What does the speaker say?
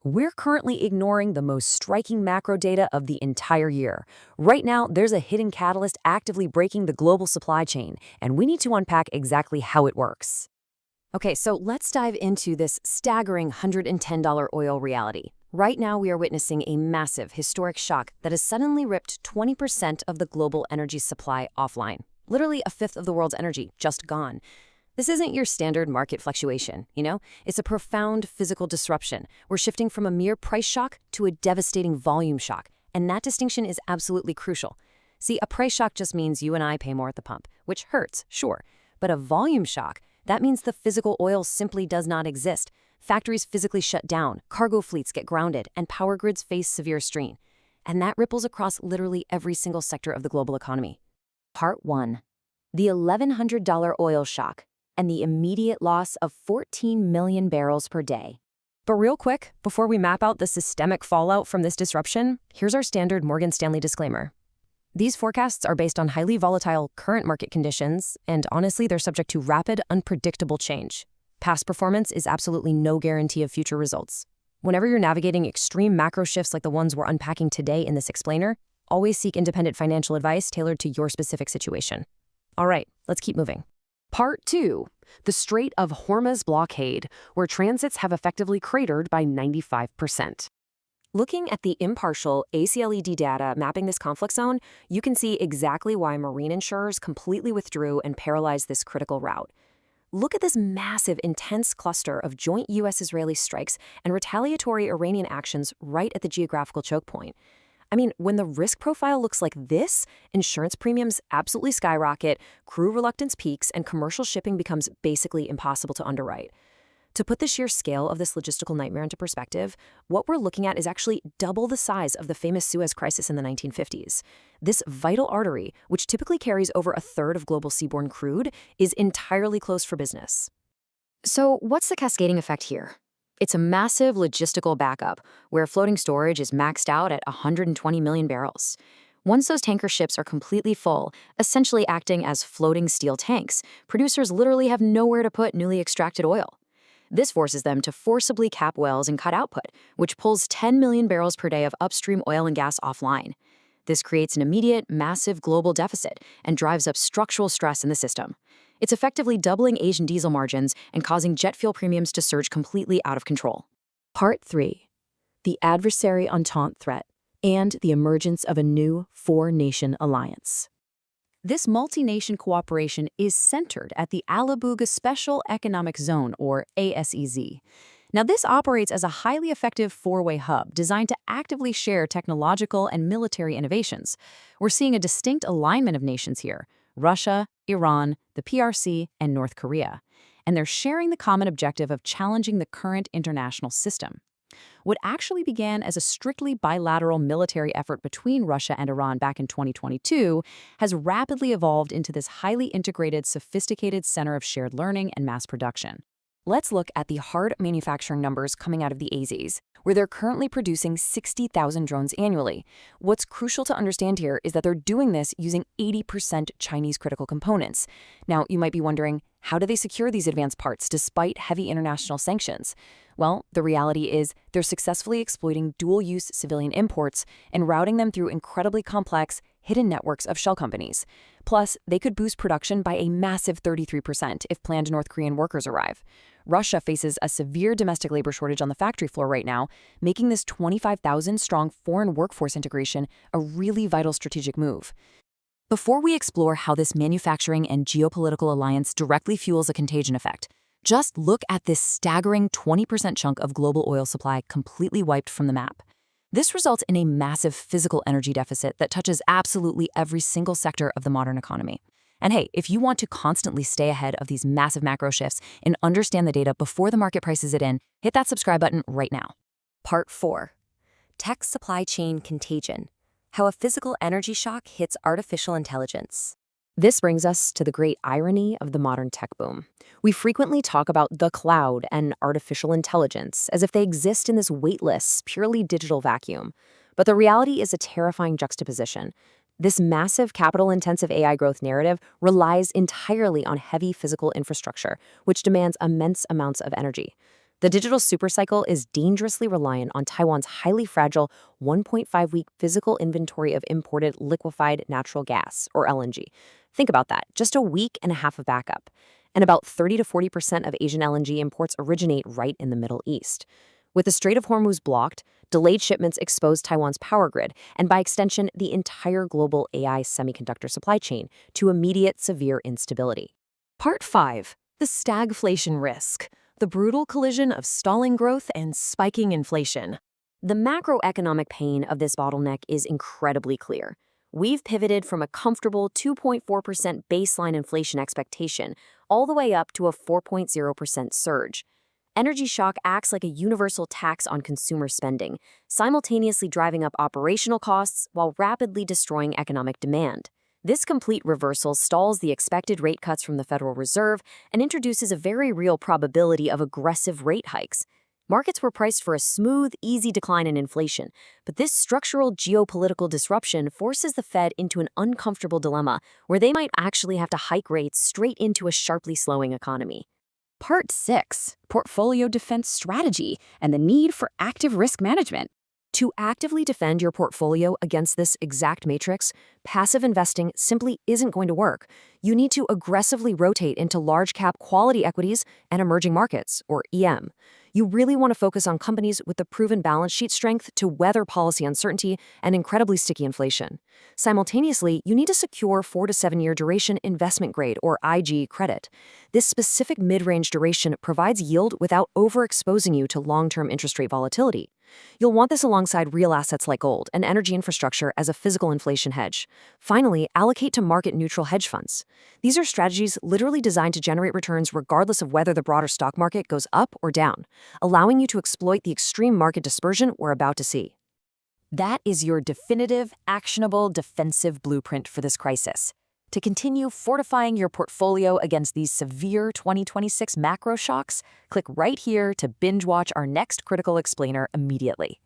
We're currently ignoring the most striking macro data of the entire year. Right now, there's a hidden catalyst actively breaking the global supply chain, and we need to unpack exactly how it works. Okay, so let's dive into this staggering $110 oil reality. Right now, we are witnessing a massive historic shock that has suddenly ripped 20% of the global energy supply offline. Literally a fifth of the world's energy just gone. This isn't your standard market fluctuation. It's a profound physical disruption. We're shifting from a mere price shock to a devastating volume shock, and that distinction is absolutely crucial. See, a price shock just means you and I pay more at the pump, which hurts, sure. But a volume shock, that means the physical oil simply does not exist. Factories physically shut down, cargo fleets get grounded, and power grids face severe strain. And that ripples across literally every single sector of the global economy. Part 1. The $1,100 oil shock and the immediate loss of 14 million barrels per day. But real quick, before we map out the systemic fallout from this disruption, here's our standard Morgan Stanley disclaimer. These forecasts are based on highly volatile current market conditions, and honestly, they're subject to rapid, unpredictable change. Past performance is absolutely no guarantee of future results. Whenever you're navigating extreme macro shifts like the ones we're unpacking today in this explainer, always seek independent financial advice tailored to your specific situation. All right, let's keep moving. Part 2. The Strait of Hormuz Blockade, where transits have effectively cratered by 95%. Looking at the impartial ACLED data mapping this conflict zone, you can see exactly why marine insurers completely withdrew and paralyzed this critical route. Look at this massive, intense cluster of joint U.S.-Israeli strikes and retaliatory Iranian actions right at the geographical choke point. I mean, when the risk profile looks like this, insurance premiums absolutely skyrocket, crew reluctance peaks, and commercial shipping becomes basically impossible to underwrite. To put the sheer scale of this logistical nightmare into perspective, what we're looking at is actually double the size of the famous Suez Crisis in the 1950s. This vital artery, which typically carries over a third of global seaborne crude, is entirely closed for business. So what's the cascading effect here? It's a massive logistical backup, where floating storage is maxed out at 120 million barrels. Once those tanker ships are completely full, essentially acting as floating steel tanks, producers literally have nowhere to put newly extracted oil. This forces them to forcibly cap wells and cut output, which pulls 10 million barrels per day of upstream oil and gas offline. This creates an immediate, massive global deficit and drives up structural stress in the system. It's effectively doubling Asian diesel margins and causing jet fuel premiums to surge completely out of control. Part 3. The Adversary Entente threat and the emergence of a new four-nation alliance. This multi-nation cooperation is centered at the Alabuga Special Economic Zone, or ASEZ. Now, this operates as a highly effective four-way hub designed to actively share technological and military innovations. We're seeing a distinct alignment of nations here: Russia, Iran, the PRC, and North Korea. And they're sharing the common objective of challenging the current international system. What actually began as a strictly bilateral military effort between Russia and Iran back in 2022 has rapidly evolved into this highly integrated, sophisticated center of shared learning and mass production. Let's look at the hard manufacturing numbers coming out of the AZs, where they're currently producing 60,000 drones annually. What's crucial to understand here is that they're doing this using 80% Chinese critical components. Now, you might be wondering, how do they secure these advanced parts despite heavy international sanctions? Well, the reality is they're successfully exploiting dual-use civilian imports and routing them through incredibly complex, hidden networks of shell companies. Plus, they could boost production by a massive 33% if planned North Korean workers arrive. Russia faces a severe domestic labor shortage on the factory floor right now, making this 25,000-strong foreign workforce integration a really vital strategic move. Before we explore how this manufacturing and geopolitical alliance directly fuels a contagion effect, just look at this staggering 20% chunk of global oil supply completely wiped from the map. This results in a massive physical energy deficit that touches absolutely every single sector of the modern economy. And hey, if you want to constantly stay ahead of these massive macro shifts and understand the data before the market prices it in, hit that subscribe button right now. Part 4. Tech Supply Chain Contagion: How a Physical Energy Shock Hits Artificial Intelligence. This brings us to the great irony of the modern tech boom. We frequently talk about the cloud and artificial intelligence as if they exist in this weightless, purely digital vacuum. But the reality is a terrifying juxtaposition. This massive capital-intensive AI growth narrative relies entirely on heavy physical infrastructure, which demands immense amounts of energy. The digital supercycle is dangerously reliant on Taiwan's highly fragile 1.5-week physical inventory of imported liquefied natural gas, or LNG. Think about that, just a week and a half of backup. And about 30 to 40% of Asian LNG imports originate right in the Middle East. With the Strait of Hormuz blocked, delayed shipments expose Taiwan's power grid, and by extension, the entire global AI semiconductor supply chain, to immediate severe instability. Part 5. The stagflation risk. The brutal collision of stalling growth and spiking inflation. The macroeconomic pain of this bottleneck is incredibly clear. We've pivoted from a comfortable 2.4% baseline inflation expectation all the way up to a 4.0% surge. Energy shock acts like a universal tax on consumer spending, simultaneously driving up operational costs while rapidly destroying economic demand. This complete reversal stalls the expected rate cuts from the Federal Reserve and introduces a very real probability of aggressive rate hikes. Markets were priced for a smooth, easy decline in inflation, but this structural geopolitical disruption forces the Fed into an uncomfortable dilemma where they might actually have to hike rates straight into a sharply slowing economy. Part 6. Portfolio Defense Strategy and the Need for Active Risk Management. To actively defend your portfolio against this exact matrix, passive investing simply isn't going to work. You need to aggressively rotate into large-cap quality equities and emerging markets, or EM. You really want to focus on companies with the proven balance sheet strength to weather policy uncertainty and incredibly sticky inflation. Simultaneously, you need to secure 4 to 7 year duration investment grade, or IG, credit. This specific mid-range duration provides yield without overexposing you to long-term interest rate volatility. You'll want this alongside real assets like gold and energy infrastructure as a physical inflation hedge. Finally, allocate to market-neutral hedge funds. These are strategies literally designed to generate returns regardless of whether the broader stock market goes up or down, allowing you to exploit the extreme market dispersion we're about to see. That is your definitive, actionable, defensive blueprint for this crisis. To continue fortifying your portfolio against these severe 2026 macro shocks, click right here to binge watch our next Critical Explainer immediately.